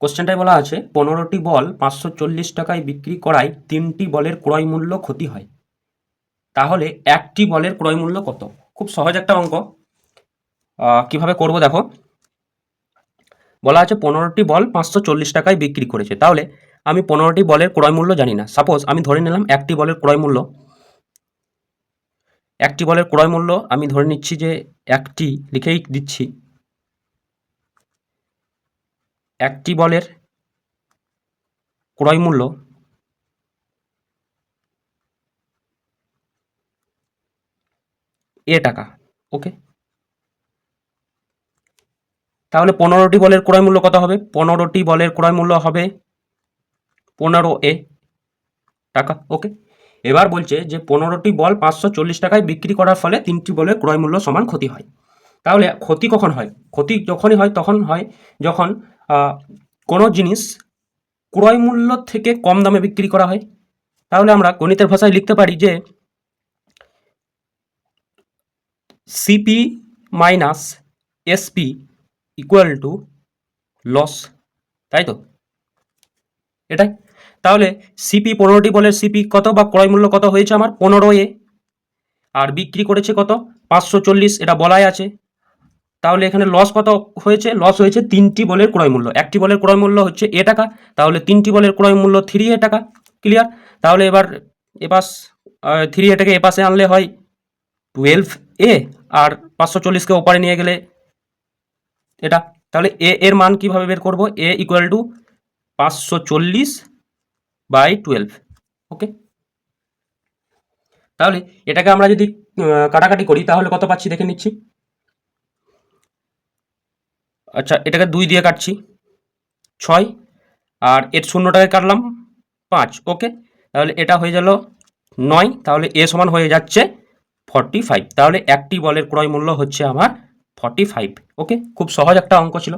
কোশ্চেনটায় বলা আছে 15টি বল 540 টাকায় বিক্রি করায় 3টি বলের ক্রয় মূল্য ক্ষতি হয়, তাহলে একটি বলের ক্রয় মূল্য কত? খুব সহজ একটা অঙ্ক। কিভাবে করব দেখো। বলা আছে 15টি বল 540 টাকায় বিক্রি করেছে, তাহলে আমি 15টি বলের ক্রয় মূল্য জানি না। সাপোজ আমি ধরে নিলাম একটি বলের ক্রয় মূল্য, আমি ধরে নিচ্ছি যে একটি, লিখেই দিচ্ছি, একটি বলের ক্রয় মূল্য টাকা। ওকে, তাহলে 15টি বলের ক্রয় মূল্য কত হবে? 15টি বলের ক্রয় মূল্য হবে 15 টাকা। ওকে, এবার বলছে যে 15টি বল 540 টাকায় বিক্রি করার ফলে 3টি বলের ক্রয় মূল্য সমান ক্ষতি হয়। তাহলে ক্ষতি কখন হয়? ক্ষতি যখনই হয় তখন হয় যখন কোনো জিনিস ক্রয় মূল্য থেকে কম দামে বিক্রি করা হয়। তাহলে আমরা গণিতের ভাষায় লিখতে পারি যে CP minus SP equal to loss, তাই তো? এটাই। তাহলে সিপি 15টি বলের সিপি কত বা ক্রয় মূল্য কত হয়েছে আমার? 15 আর বিক্রি করেছে কত? 540, এটা বলাই আছে। তাহলে এখানে লস কত হয়েছে? লস হয়েছে 3টি বলের ক্রয় মূল্য। একটি বলের ক্রয় মূল্য হচ্ছে টাকা, তাহলে 3টি বলের ক্রয় মূল্য 3 টাকা। ক্লিয়ার? তাহলে এবার এপাশ 3 টাকে এপাশে আনলে হয় 12 আর 540কে ওপারে নিয়ে গেলে এটা। তাহলে এর মান কিভাবে বের করব? Equal to 540/12। ওকে, তাহলে এটাকে আমরা যদি কাটাকাটি করি তাহলে কত পাচ্ছি দেখে নিচ্ছি। আচ্ছা, এটাকে 2 দিয়ে কাটছি, 6, আর এর 0টাকে কাটলাম 5। ওকে, তাহলে এটা হয়ে গেল 9, তাহলে সমান হয়ে যাচ্ছে 45। তাহলে একটি বলের ক্রয় মূল্য হচ্ছে আমার 45। ওকে, খুব সহজ একটা অঙ্ক ছিল।